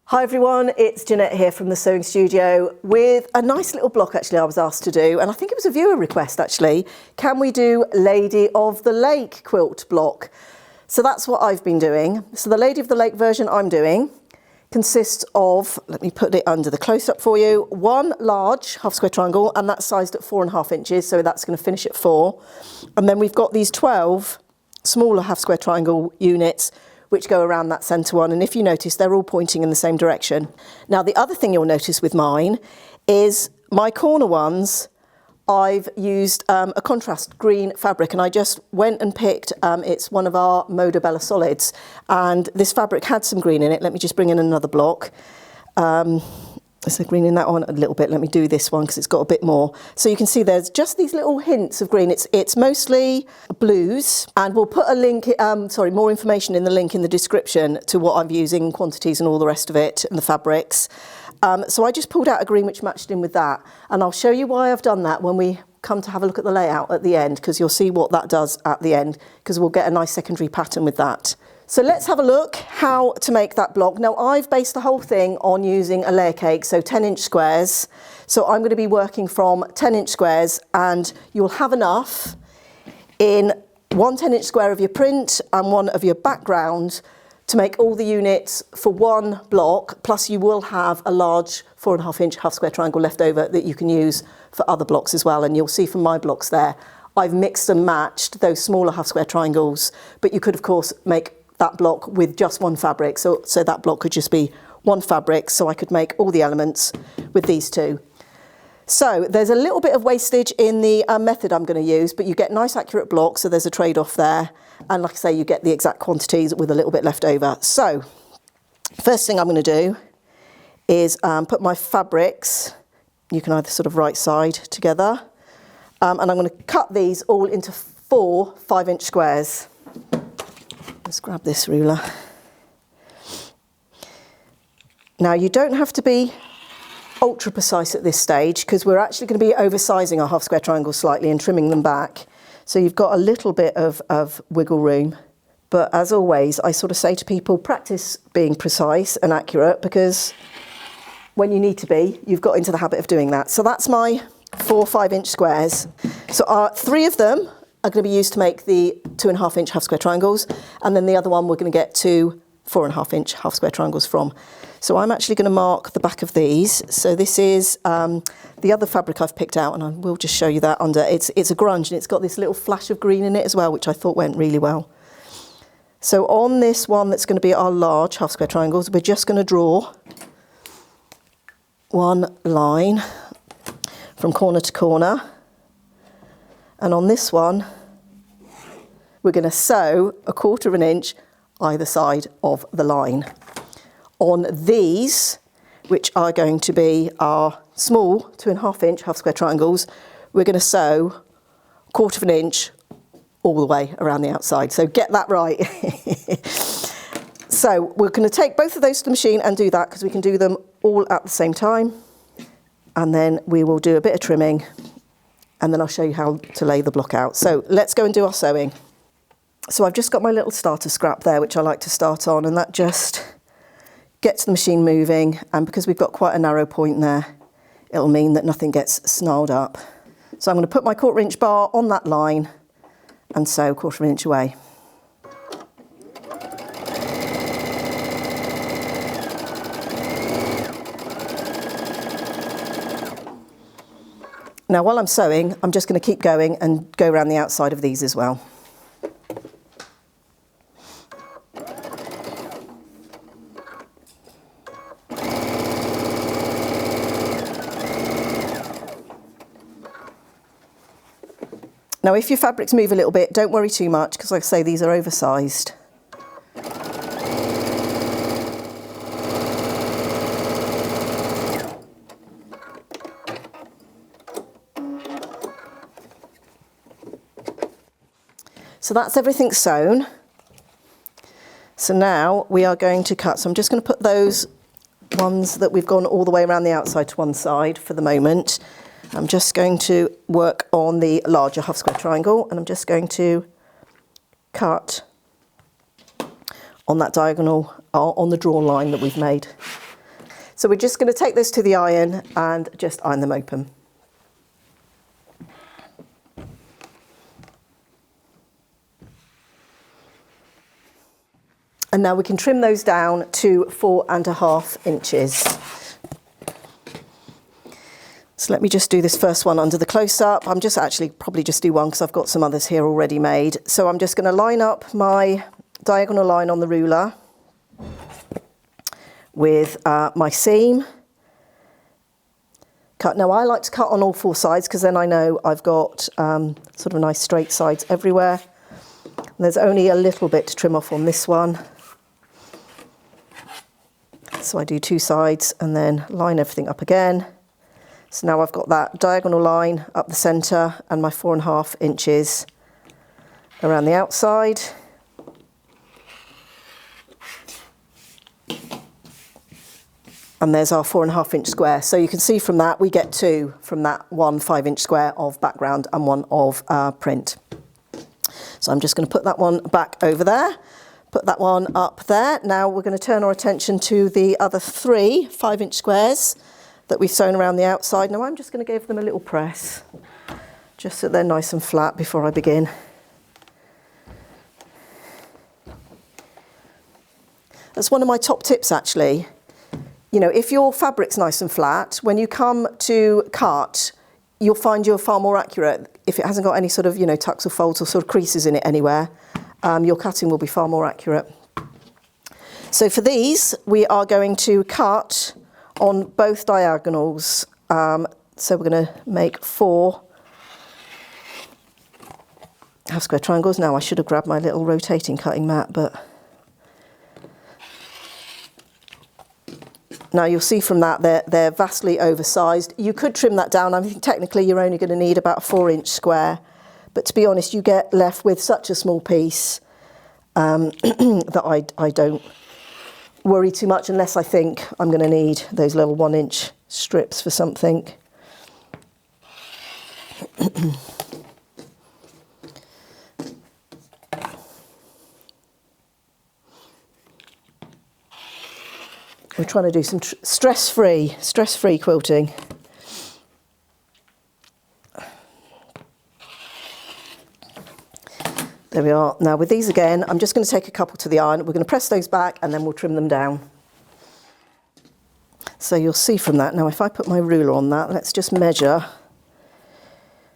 Hi everyone, it's Jeanette here from the Sewing Studio with a nice little block actually I was asked to do, and I think it was a viewer request actually. Can we do Lady of the Lake quilt block? So that's what I've been doing. So the Lady of the Lake version I'm doing consists of, let me put it under the close-up for you, one large half square triangle, and that's sized at 4.5 inches, so that's going to finish at 4. And then we've got these 12 smaller half square triangle units which go around that centre one, and if you notice they're all pointing in the same direction. Now the other thing you'll notice with mine is my corner ones, I've used a contrast green fabric, and I just went and picked, it's one of our Moda Bella solids, and this fabric had some green in it. Let me just bring in another block. There's a green in that one a little bit. Let me do this one because it's got a bit more. So you can see there's just these little hints of green. It's mostly blues, and we'll put a link, more information in the link in the description to what I'm using, quantities and all the rest of it, and the fabrics. So I just pulled out a green which matched in with that, and I'll show you why I've done that when we come to have a look at the layout at the end, because you'll see what that does at the end, because we'll get a nice secondary pattern with that. So let's have a look how to make that block. Now I've based the whole thing on using a layer cake, so 10-inch squares. So I'm going to be working from 10-inch squares, and you'll have enough in one 10-inch square of your print and one of your background to make all the units for one block, plus you will have a large 4.5-inch half square triangle left over that you can use for other blocks as well. And you'll see from my blocks there, I've mixed and matched those smaller half square triangles, but you could of course make that block with just one fabric, so that block could just be one fabric, so I could make all the elements with these two. So there's a little bit of wastage in the method I'm going to use, but you get nice accurate blocks, so there's a trade-off there, and like I say, you get the exact quantities with a little bit left over. So first thing I'm going to do is put my fabrics, you can either sort of right side together, and I'm going to cut these all into 4 5-inch squares. Let's grab this ruler. Now you don't have to be ultra precise at this stage, because we're actually going to be oversizing our half square triangles slightly and trimming them back. So you've got a little bit of wiggle room. But as always, I sort of say to people, practice being precise and accurate, because when you need to be, you've got into the habit of doing that. So that's my 4 5-inch squares. So 3 of them are going to be used to make the 2.5-inch half square triangles, and then the other one we're going to get 2 4.5-inch half square triangles from. So I'm actually going to mark the back of these. So this is the other fabric I've picked out, and I will just show you that under. It's a grunge, and it's got this little flash of green in it as well, which I thought went really well. So on this one that's going to be our large half square triangles, we're just going to draw one line from corner to corner. And on this one, we're going to sew 1/4 inch either side of the line. On these, which are going to be our small 2.5-inch half square triangles, we're going to sew 1/4 inch all the way around the outside. So get that right. So we're going to take both of those to the machine and do that, because we can do them all at the same time. And then we will do a bit of trimming, and then I'll show you how to lay the block out. So let's go and do our sewing. So I've just got my little starter scrap there, which I like to start on, and that just gets the machine moving. And because we've got quite a narrow point there, it'll mean that nothing gets snarled up. So I'm going to put my 1/4 inch bar on that line and sew 1/4 inch away. Now while I'm sewing, I'm just going to keep going and go around the outside of these as well. Now if your fabrics move a little bit, don't worry too much, because like I say, these are oversized. So that's everything sewn. So now we are going to cut. So I'm just going to put those ones that we've gone all the way around the outside to one side for the moment. I'm just going to work on the larger half square triangle, and I'm just going to cut on that diagonal, on the drawn line that we've made. So we're just going to take this to the iron and just iron them open. And now we can trim those down to 4.5 inches. So let me just do this first one under the close-up. I'm just actually probably just do one because I've got some others here already made. So I'm just going to line up my diagonal line on the ruler with my seam. Cut. Now I like to cut on all 4 sides because then I know I've got sort of nice straight sides everywhere. There's only a little bit to trim off on this one. So I do 2 sides and then line everything up again. So now I've got that diagonal line up the centre and my 4.5 inches around the outside. And there's our 4.5 inch square. So you can see from that we get 2 from that 1 5-inch square of background and 1 of print. So I'm just going to put that one back over there. Put that one up there. Now we're going to turn our attention to the other 3 5-inch squares that we've sewn around the outside. Now I'm just going to give them a little press, just so they're nice and flat before I begin. That's one of my top tips actually. You know, if your fabric's nice and flat, when you come to cut, you'll find you're far more accurate. If it hasn't got any sort of, you know, tucks or folds or sort of creases in it anywhere, your cutting will be far more accurate. So for these, we are going to cut on both diagonals. So we're going to make 4 half square triangles. Now I should have grabbed my little rotating cutting mat, but now you'll see from that they're vastly oversized. You could trim that down. I think technically you're only going to need about a 4-inch square, but to be honest, you get left with such a small piece that I don't worry too much unless I think I'm going to need those little 1-inch strips for something. We're trying to do some stress-free quilting. There we are. Now with these again, I'm just going to take a couple to the iron. We're going to press those back and then we'll trim them down. So you'll see from that. Now if I put my ruler on that, let's just measure.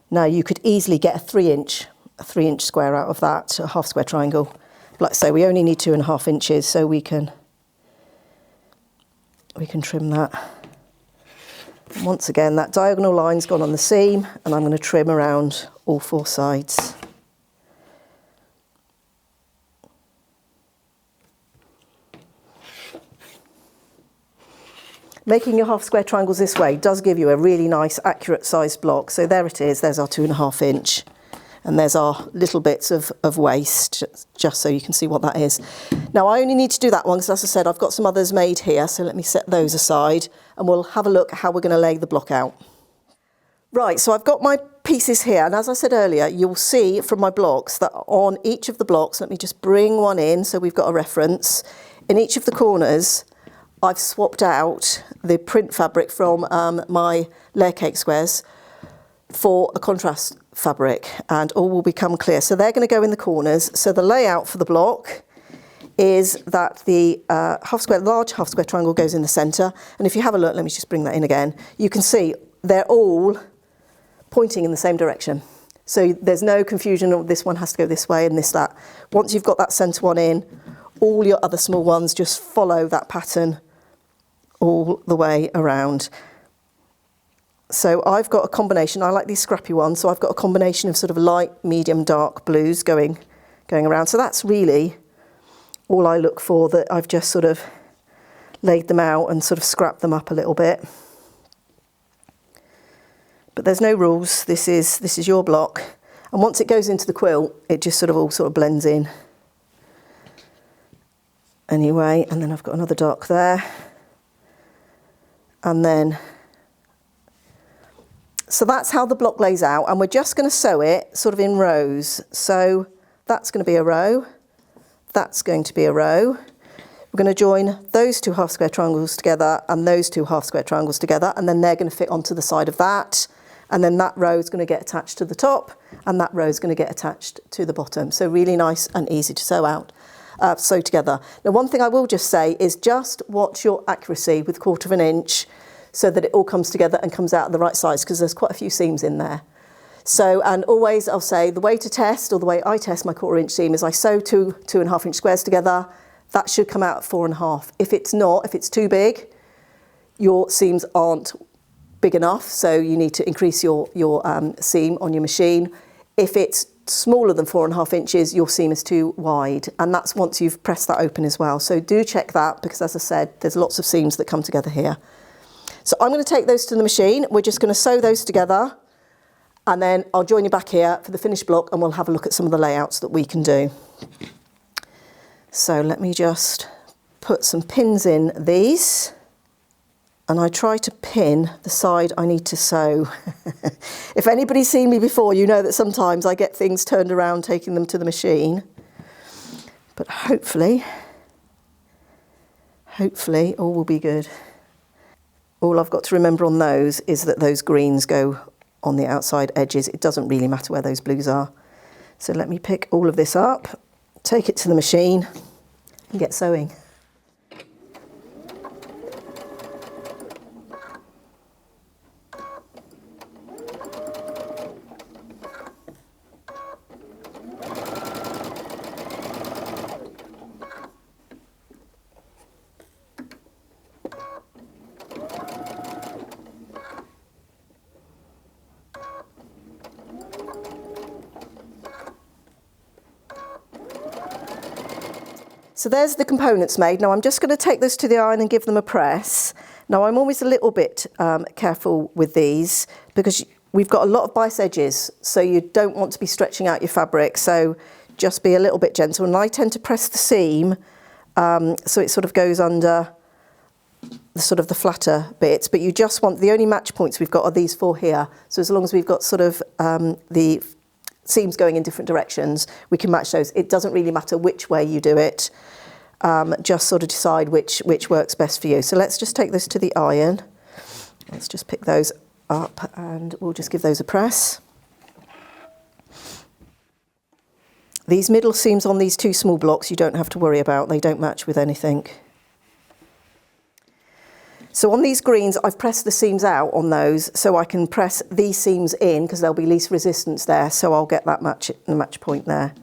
Now you could easily get a 3-inch square out of that, a half square triangle. Like I say, we only need 2.5 inches, so we can trim that. And once again, that diagonal line's gone on the seam, and I'm going to trim around all 4 sides. Making your half square triangles this way does give you a really nice accurate sized block. So there it is, there's our 2.5 inch. And there's our little bits of waste, just so you can see what that is. Now I only need to do that one because, as I said, I've got some others made here, so let me set those aside and we'll have a look at how we're going to lay the block out. Right, so I've got my pieces here, and as I said earlier, you'll see from my blocks that on each of the blocks, let me just bring one in so we've got a reference. In each of the corners, I've swapped out the print fabric from my layer cake squares for a contrast fabric, and all will become clear. So they're going to go in the corners. So the layout for the block is that the large half square triangle goes in the centre, and if you have a look, let me just bring that in again, you can see they're all pointing in the same direction. So there's no confusion of this one has to go this way and this that. Once you've got that centre one in, all your other small ones just follow that pattern all the way around. So I've got a combination, I like these scrappy ones, so I've got a combination of sort of light, medium, dark blues going around. So that's really all I look for, that I've just sort of laid them out and sort of scrapped them up a little bit. But there's no rules, this is your block. And once it goes into the quilt, it just sort of all sort of blends in. Anyway, and then I've got another dark there. And then, so that's how the block lays out, and we're just going to sew it sort of in rows. So that's going to be a row, that's going to be a row. We're going to join those 2 half square triangles together and those 2 half square triangles together, and then they're going to fit onto the side of that. And then that row is going to get attached to the top, and that row is going to get attached to the bottom. So really nice and easy to sew together. Now, one thing I will just say is just watch your accuracy with 1/4 of an inch so that it all comes together and comes out at the right size, because there's quite a few seams in there. So, and always I'll say the way to test, or the way I test my 1/4 inch seam, is I sew 2.5 inch squares together. That should come out at 4.5. If it's not, if it's too big, your seams aren't big enough, so you need to increase your seam on your machine. If it's smaller than 4.5 inches, your seam is too wide, and that's once you've pressed that open as well. So do check that, because as I said, there's lots of seams that come together here. So I'm going to take those to the machine. We're just going to sew those together, and then I'll join you back here for the finished block, and we'll have a look at some of the layouts that we can do. So let me just put some pins in these. And I try to pin the side I need to sew. If anybody's seen me before, you know that sometimes I get things turned around taking them to the machine. But hopefully all will be good. All I've got to remember on those is that those greens go on the outside edges. It doesn't really matter where those blues are. So let me pick all of this up, take it to the machine and get sewing. So there's the components made. Now I'm just going to take this to the iron and give them a press. Now I'm always a little bit careful with these, because we've got a lot of bias edges, so you don't want to be stretching out your fabric, so just be a little bit gentle. And I tend to press the seam so it sort of goes under the flatter bits, but you just want, the only match points we've got are these 4 here. So as long as we've got sort of the seams going in different directions, we can match those. It doesn't really matter which way you do it, just sort of decide which works best for you. So let's just take this to the iron. Let's just pick those up and we'll just give those a press. These middle seams on these 2 small blocks you don't have to worry about, they don't match with anything. So on these greens, I've pressed the seams out on those, so I can press these seams in because there'll be least resistance there, so I'll get that match point there.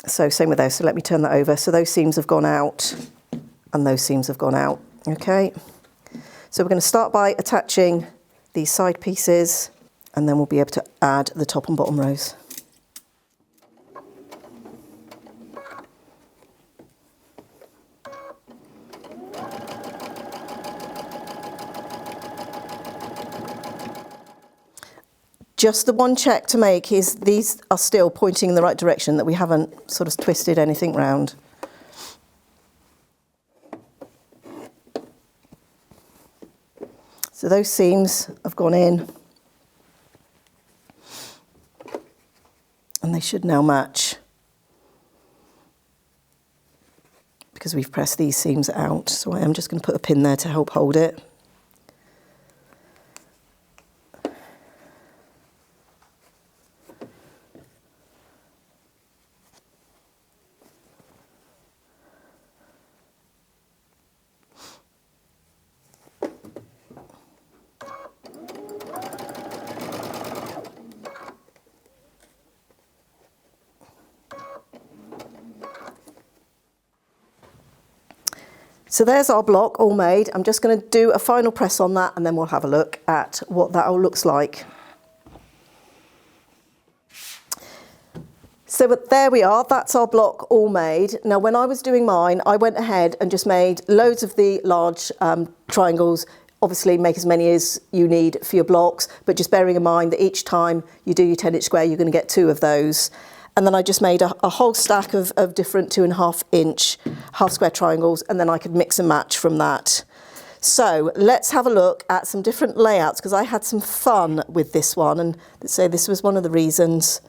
So same with those, so let me turn that over. So those seams have gone out and those seams have gone out, okay? So we're going to start by attaching these side pieces, and then we'll be able to add the top and bottom rows. Just the one check to make is these are still pointing in the right direction, that we haven't sort of twisted anything round. So those seams have gone in and they should now match because we've pressed these seams out. So I am just going to put a pin there to help hold it. So there's our block all made. I'm just going to do a final press on that and then we'll have a look at what that all looks like. So there we are, that's our block all made. Now when I was doing mine, I went ahead and just made loads of the large triangles. Obviously make as many as you need for your blocks, but just bearing in mind that each time you do your 10-inch square, you're going to get 2 of those. And then I just made a whole stack of different 2.5-inch half square triangles, and then I could mix and match from that. So let's have a look at some different layouts, because I had some fun with this one, and so this was one of the reasons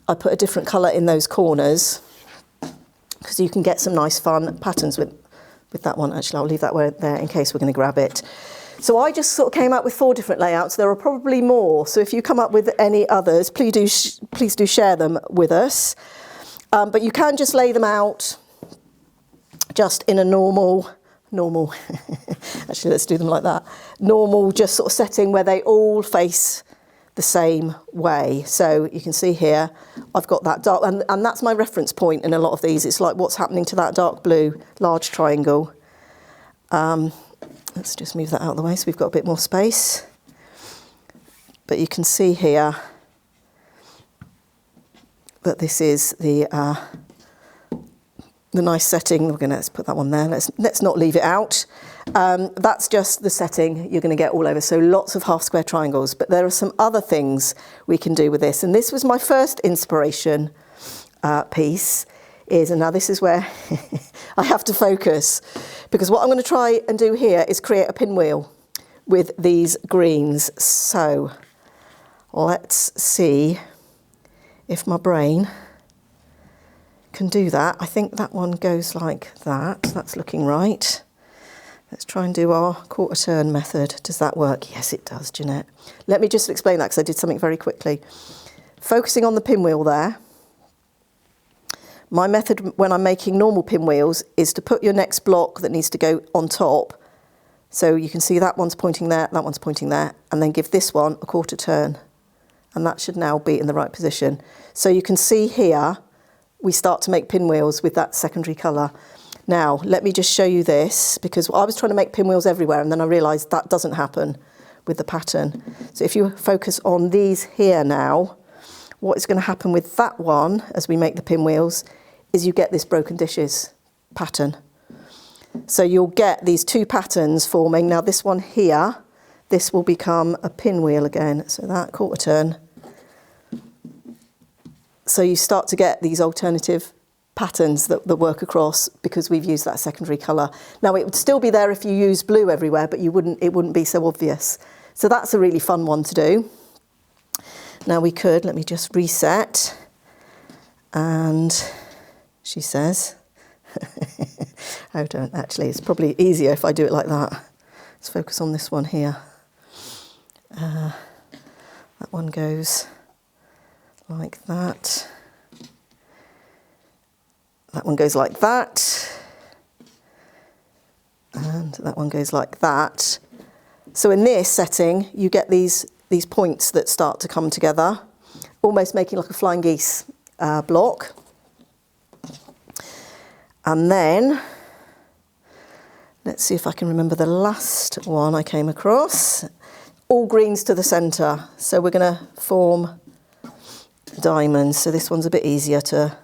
I put a different colour in those corners. because you can get some nice fun patterns with that one. Actually, I'll leave that there in case we're going to grab it. So I just sort of came up with 4 different layouts. There are probably more. So if you come up with any others, please do share them with us. But you can just lay them out just in a normal, actually let's do them like that. Normal just sort of setting where they all face the same way. So you can see here, I've got that dark, and that's my reference point in a lot of these. It's like what's happening to that dark blue large triangle. Let's just move that out of the way so we've got a bit more space. But you can see here that this is the nice setting. Let's put that one there. Let's not leave it out. That's just the setting you're going to get all over. So lots of half square triangles. But there are some other things we can do with this. And this was my first inspiration piece. And now this is where I have to focus, because what I'm going to try and do here is create a pinwheel with these greens. So let's see if my brain can do that. I think that one goes like that. That's looking right. Let's try and do our quarter turn method. Does that work? Yes, it does, Jeanette. Let me just explain that because I did something very quickly. Focusing on the pinwheel there. My method when I'm making normal pinwheels is to put your next block that needs to go on top. So you can see that one's pointing there, that one's pointing there, and then give this one a quarter turn. And that should now be in the right position. So you can see here, we start to make pinwheels with that secondary colour. Now, let me just show you this, because I was trying to make pinwheels everywhere, and then I realised that doesn't happen with the pattern. So if you focus on these here now, what is going to happen with that one as we make the pinwheels is you get this broken dishes pattern. So you'll get these 2 patterns forming. Now this one here, this will become a pinwheel again. So that quarter turn. So you start to get these alternative patterns that work across because we've used that secondary colour. Now it would still be there if you use blue everywhere, but it wouldn't be so obvious. So that's a really fun one to do. Now we could, let me just reset, and she says, oh don't, actually it's probably easier if I do it like that. Let's focus on this one here. That one goes like that. That one goes like that. And that one goes like that. So in this setting, you get these points that start to come together, almost making like a flying geese block. And then, let's see if I can remember the last one I came across. All greens to the centre. So we're going to form diamonds. So this one's a bit easier to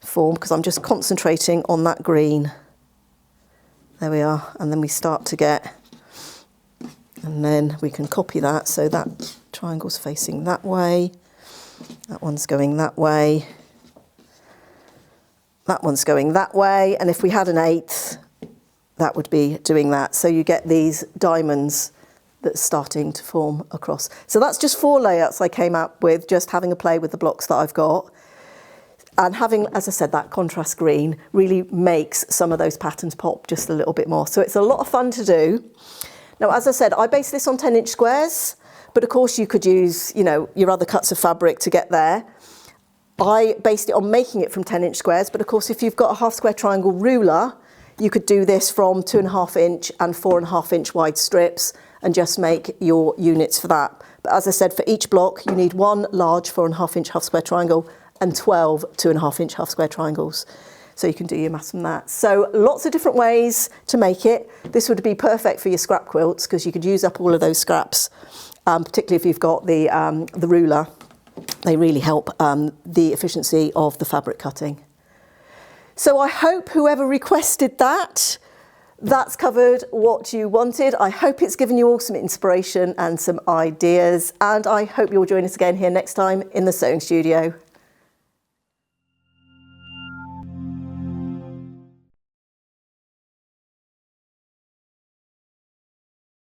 form because I'm just concentrating on that green. There we are. And then we start to get, and then we can copy that. So that triangle's facing that way. That one's going that way. That one's going that way. And if we had an 8th, that would be doing that. So you get these diamonds that's starting to form across. So that's just 4 layouts I came up with, just having a play with the blocks that I've got. And having, as I said, that contrast green really makes some of those patterns pop just a little bit more. So it's a lot of fun to do. Now, as I said, I based this on 10-inch squares, but of course you could use, you know, your other cuts of fabric to get there. I based it on making it from 10-inch squares, but of course if you've got a half square triangle ruler, you could do this from 2.5-inch and 4.5-inch wide strips and just make your units for that. But as I said, for each block, you need 1 large 4.5-inch half square triangle and 12 2.5-inch half square triangles. So you can do your maths from that. So lots of different ways to make it. This would be perfect for your scrap quilts because you could use up all of those scraps, particularly if you've got the ruler. They really help the efficiency of the fabric cutting. So I hope whoever requested that's covered what you wanted. I hope it's given you all some inspiration and some ideas, and I hope you'll join us again here next time in the sewing studio.